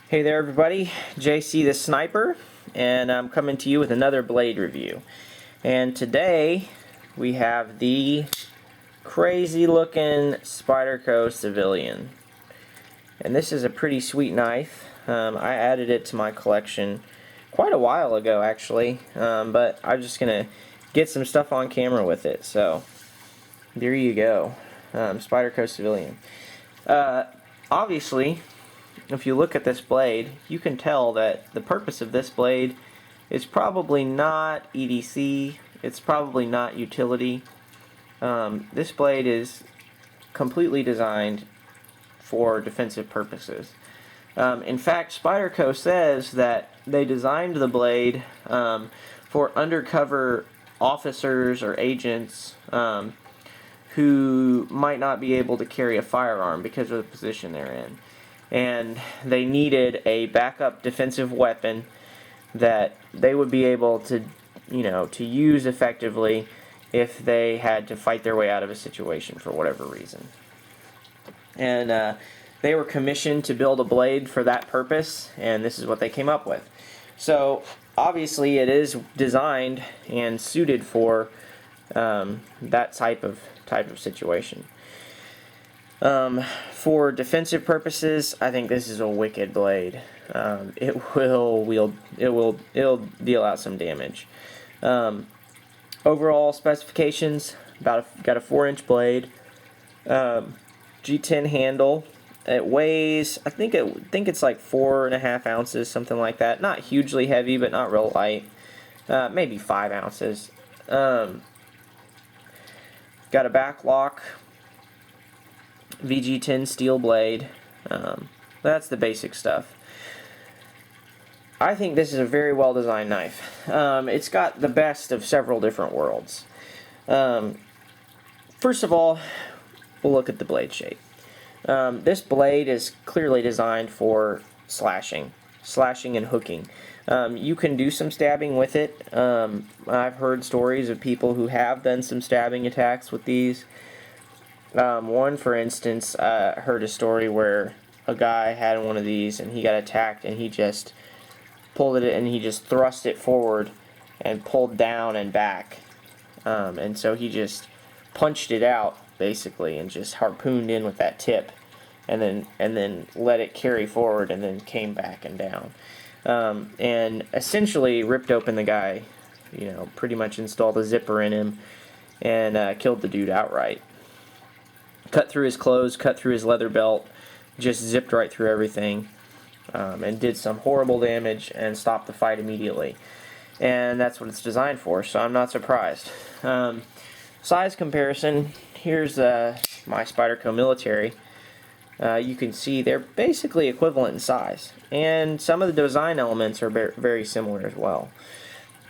Hey there everybody, JC the Sniper, and I'm coming to you with another blade review. And today we have the crazy looking Spyderco Civilian. And this is a pretty sweet knife. I added it to my collection quite a while ago actually, but I'm just going to get some stuff on camera with it. So there you go, Spyderco Civilian. Obviously, if you look at this blade, you can tell that the purpose of this blade is probably not EDC, it's probably not utility. This blade is completely designed for defensive purposes. In fact, Spyderco says that they designed the blade for undercover officers or agents who might not be able to carry a firearm because of the position they're in. And they needed a backup defensive weapon that they would be able to, to use effectively if they had to fight their way out of a situation for whatever reason. And they were commissioned to build a blade for that purpose, and this is what they came up with. So obviously it is designed and suited for that type of situation. For defensive purposes, I think this is a wicked blade. It'll deal out some damage. Overall specifications: got a 4-inch blade, G10 handle. It weighs, I think it's like 4.5 ounces, something like that. Not hugely heavy, but not real light. Maybe 5 ounces. Got a back lock. VG10 steel blade. That's the basic stuff. I think this is a very well designed knife. It's got the best of several different worlds. First of all, we'll look at the blade shape. This blade is clearly designed for slashing and hooking. You can do some stabbing with it. I've heard stories of people who have done some stabbing attacks with these. One, for instance, heard a story where a guy had one of these and he got attacked and he just pulled it and he just thrust it forward and pulled down and back. And so he just punched it out basically and just harpooned in with that tip and then let it carry forward and then came back and down. And essentially ripped open the guy, pretty much installed a zipper in him and killed the dude outright. Cut through his clothes, cut through his leather belt, just zipped right through everything, and did some horrible damage and stopped the fight immediately. And that's what it's designed for, so I'm not surprised. Size comparison, here's my Spyderco Military. You can see they're basically equivalent in size, and some of the design elements are very similar as well.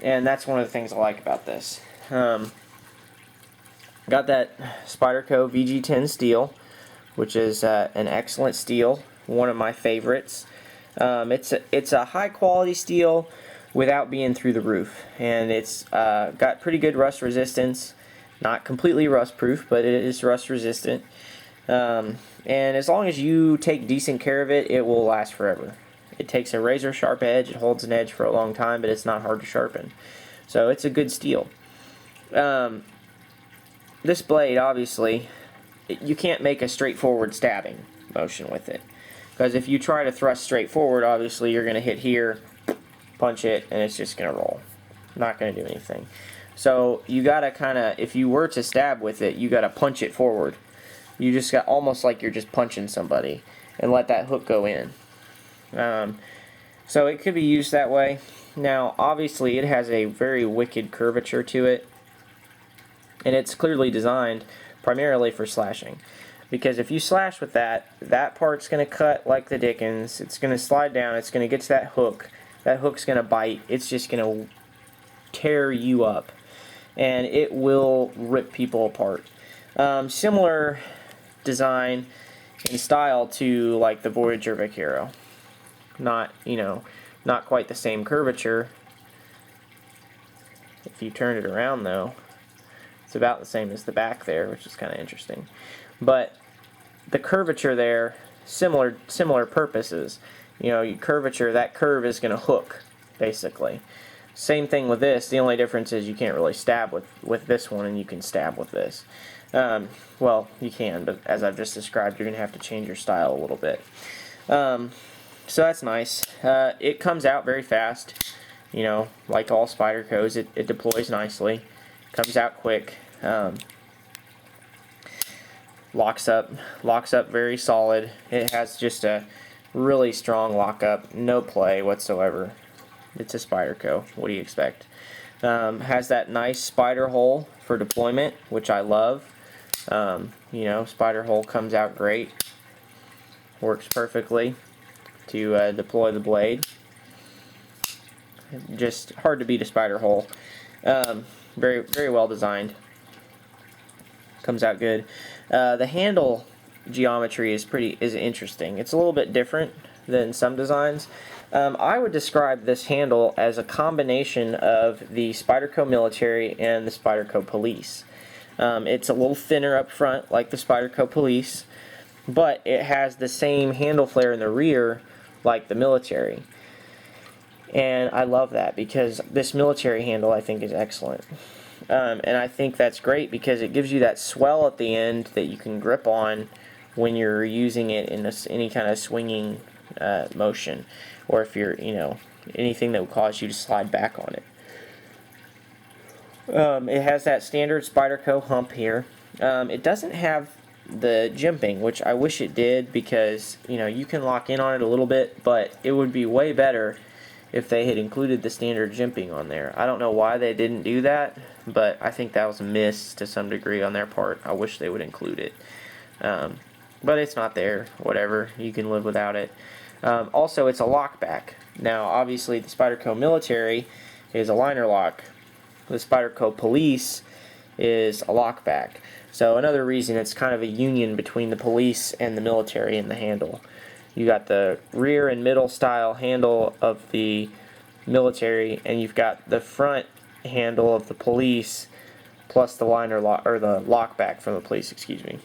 And that's one of the things I like about this. Got that Spyderco VG10 steel, which is an excellent steel, one of my favorites. It's a high quality steel without being through the roof, and it's got pretty good rust resistance. Not completely rust proof, but it is rust resistant. And as long as you take decent care of it, it will last forever. It takes a razor sharp edge, it holds an edge for a long time, but it's not hard to sharpen. So it's a good steel. This blade, obviously, you can't make a straightforward stabbing motion with it. Because if you try to thrust straight forward, obviously you're going to hit here, punch it, and it's just going to roll. Not going to do anything. So you got to kind of, if you were to stab with it, you got to punch it forward. You just got almost like you're just punching somebody and let that hook go in. So it could be used that way. Now, obviously, it has a very wicked curvature to it. And it's clearly designed primarily for slashing. Because if you slash with that, that part's going to cut like the dickens. It's going to slide down. It's going to get to that hook. That hook's going to bite. It's just going to tear you up. And it will rip people apart. Similar design and style to like the Voyager Vaquero. Not quite the same curvature. If you turn it around though, it's about the same as the back there, which is kind of interesting. But the curvature there, similar purposes. you know, your curvature, that curve is going to hook, basically. Same thing with this. The only difference is you can't really stab with this one, and you can stab with this. Well, you can, but as I've just described, you're going to have to change your style a little bit. So that's nice. It comes out very fast. You know, like all Spydercos, it deploys nicely. Comes out quick. Locks up very solid. It has just a really strong lockup, no play whatsoever. It's a Spyderco. What do you expect? Has that nice spider hole for deployment, which I love. You know, spider hole comes out great. Works perfectly to deploy the blade. Just hard to beat a spider hole. Very well designed. Comes out good. The handle geometry is interesting. It's a little bit different than some designs. I would describe this handle as a combination of the Spyderco Military and the Spyderco Police. It's a little thinner up front, like the Spyderco Police, but it has the same handle flare in the rear, like the Military. And I love that because this Military handle, I think, is excellent. And I think that's great because it gives you that swell at the end that you can grip on when you're using it in any kind of swinging motion, or if you're, you know, anything that would cause you to slide back on it. It has that standard Spyderco hump here. It doesn't have the jimping, which I wish it did, because, you know, you can lock in on it a little bit, but it would be way better if they had included the standard jimping on there. I don't know why they didn't do that, but I think that was a miss to some degree on their part. I wish they would include it. But it's not there. Whatever. You can live without it. Also, it's a lockback. Now, obviously, the Spyderco Military is a liner lock. The Spyderco Police is a lockback. So another reason it's kind of a union between the Police and the Military in the handle. You got the rear and middle style handle of the Military, and you've got the front handle of the Police, plus the liner lock, or the lockback from the Police, excuse me.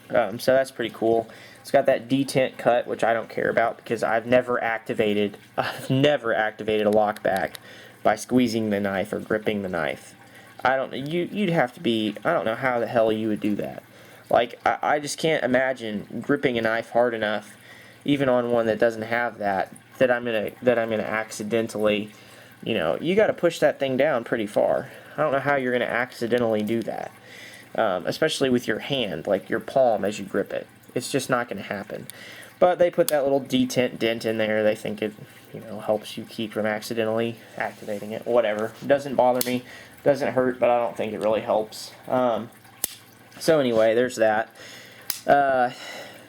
So that's pretty cool. It's got that detent cut, which I don't care about because I've never activated a lockback by squeezing the knife or gripping the knife. You'd have to be, I don't know how the hell you would do that. Like, I just can't imagine gripping a knife hard enough, even on one that doesn't have that I'm gonna accidentally, you know, you got to push that thing down pretty far. I don't know how you're gonna accidentally do that, especially with your hand, like your palm as you grip it. It's just not gonna happen. But they put that little detent dent in there. They think it, you know, helps you keep from accidentally activating it. Whatever. It doesn't bother me. Doesn't hurt, but I don't think it really helps. So anyway, there's that.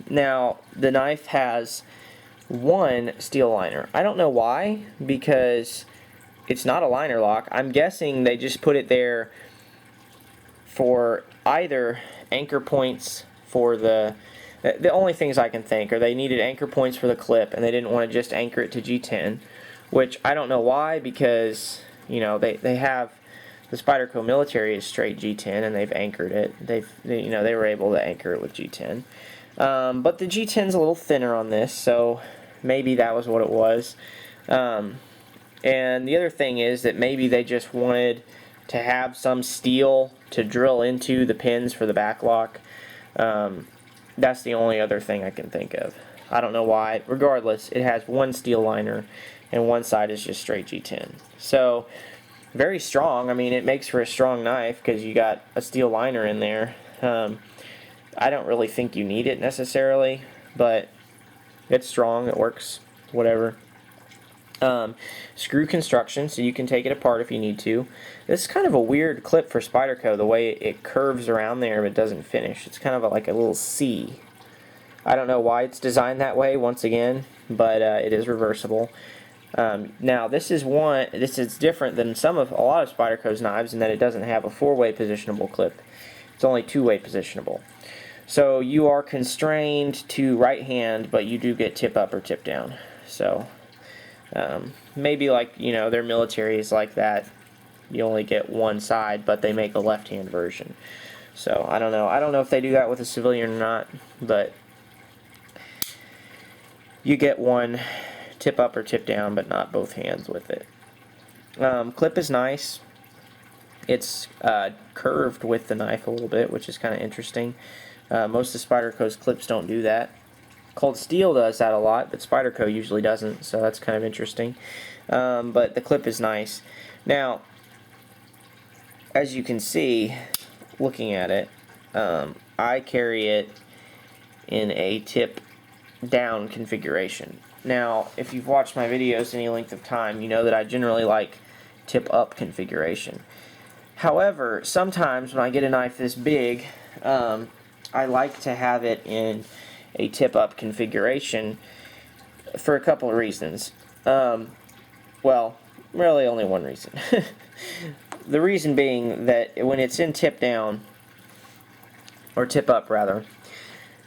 Now, the knife has one steel liner. I don't know why, because it's not a liner lock. I'm guessing they just put it there for either anchor points for the only things I can think are they needed anchor points for the clip, and they didn't want to just anchor it to G10, which I don't know why, because, you know, they have the Spyderco Military is straight G10, and they've anchored it. They were able to anchor it with G10. But the G10's a little thinner on this, so maybe that was what it was. And the other thing is that maybe they just wanted to have some steel to drill into the pins for the back lock. That's the only other thing I can think of. I don't know why. Regardless, it has one steel liner, and one side is just straight G10. So, very strong. I mean, it makes for a strong knife because you got a steel liner in there. I don't really think you need it necessarily, but it's strong, it works, whatever. Screw construction, so you can take it apart if you need to. This is kind of a weird clip for Spyderco, the way it curves around there but doesn't finish. It's kind of like a little C. I don't know why it's designed that way, once again, but it is reversible. Now, this is different than a lot of Spyderco's knives in that it doesn't have a four-way positionable clip. It's only two-way positionable. So you are constrained to right hand, but you do get tip up or tip down. So maybe, like, you know, their Military is like that. You only get one side, but they make a left-hand version. So I don't know. I don't know if they do that with a Civilian or not, but you get one tip up or tip down, but not both hands with it. Clip is nice. It's curved with the knife a little bit, which is kind of interesting. Most of Spyderco's clips don't do that. Cold Steel does that a lot, but Spyderco usually doesn't, so that's kind of interesting. But the clip is nice. Now, as you can see, looking at it, I carry it in a tip down configuration. Now, if you've watched my videos any length of time, you know that I generally like tip up configuration. However, sometimes when I get a knife this big, I like to have it in a tip up configuration for a couple of reasons. Well, really only one reason. The reason being that when it's in tip down, or tip up rather,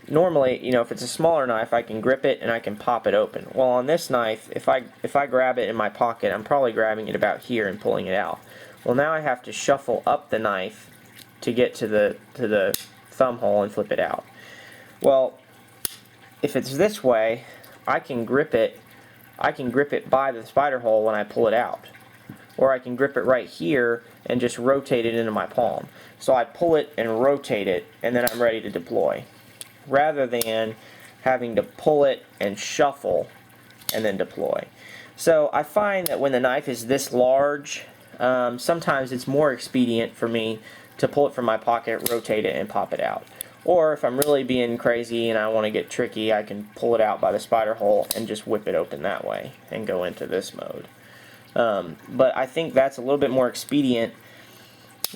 normally, you know, if it's a smaller knife, I can grip it and I can pop it open. Well, on this knife, if I grab it in my pocket, I'm probably grabbing it about here and pulling it out. Well, now I have to shuffle up the knife to get to the thumb hole and flip it out. Well, if it's this way, I can grip it by the spider hole when I pull it out. Or I can grip it right here and just rotate it into my palm. So I pull it and rotate it, and then I'm ready to deploy, rather than having to pull it and shuffle and then deploy. So I find that when the knife is this large, sometimes it's more expedient for me to pull it from my pocket, rotate it, and pop it out. Or if I'm really being crazy and I want to get tricky, I can pull it out by the spider hole and just whip it open that way and go into this mode. But I think that's a little bit more expedient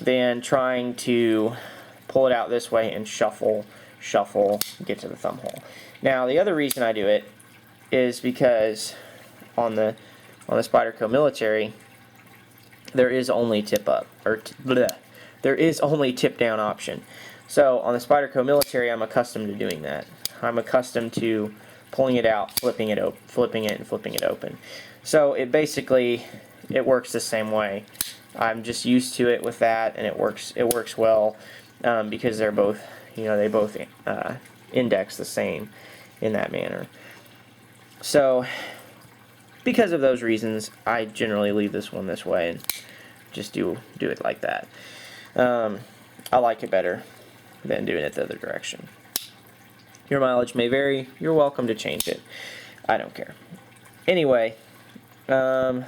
than trying to pull it out this way and shuffle, get to the thumb hole. Now, the other reason I do it is because on the Spyderco Military, there is only tip up, or there is only tip down option. So on the Spyderco Military, I'm accustomed to doing that. I'm accustomed to pulling it out, flipping it, and flipping it open. So it basically, it works the same way. I'm just used to it with that, and it works well, because they're both, you know, they both index the same in that manner. So because of those reasons, I generally leave this one this way and just do it like that. I like it better than doing it the other direction. Your mileage may vary. You're welcome to change it. I don't care. Anyway, ergonomics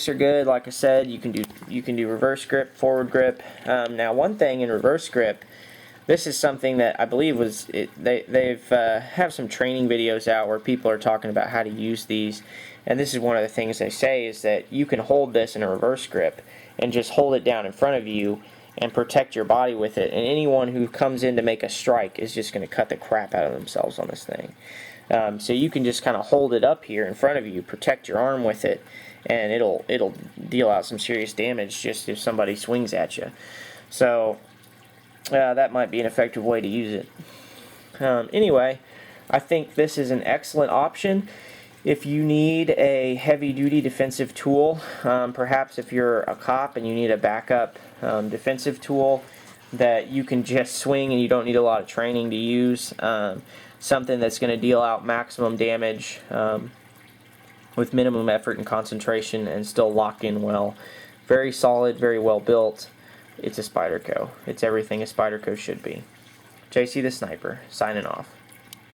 are good. Like I said, you can do reverse grip, forward grip. Now, one thing in reverse grip, this is something that I believe they've have some training videos out where people are talking about how to use these, and this is one of the things they say is that you can hold this in a reverse grip and just hold it down in front of you and protect your body with it, and anyone who comes in to make a strike is just going to cut the crap out of themselves on this thing. So you can just kind of hold it up here in front of you, protect your arm with it, and it'll deal out some serious damage just if somebody swings at you. So that might be an effective way to use it. Anyway, I think this is an excellent option if you need a heavy-duty defensive tool. Perhaps if you're a cop and you need a backup defensive tool that you can just swing and you don't need a lot of training to use. Something that's going to deal out maximum damage with minimum effort and concentration and still lock in well. Very solid, very well built. It's a Spyderco. It's everything a Spyderco should be. JC the Sniper, signing off.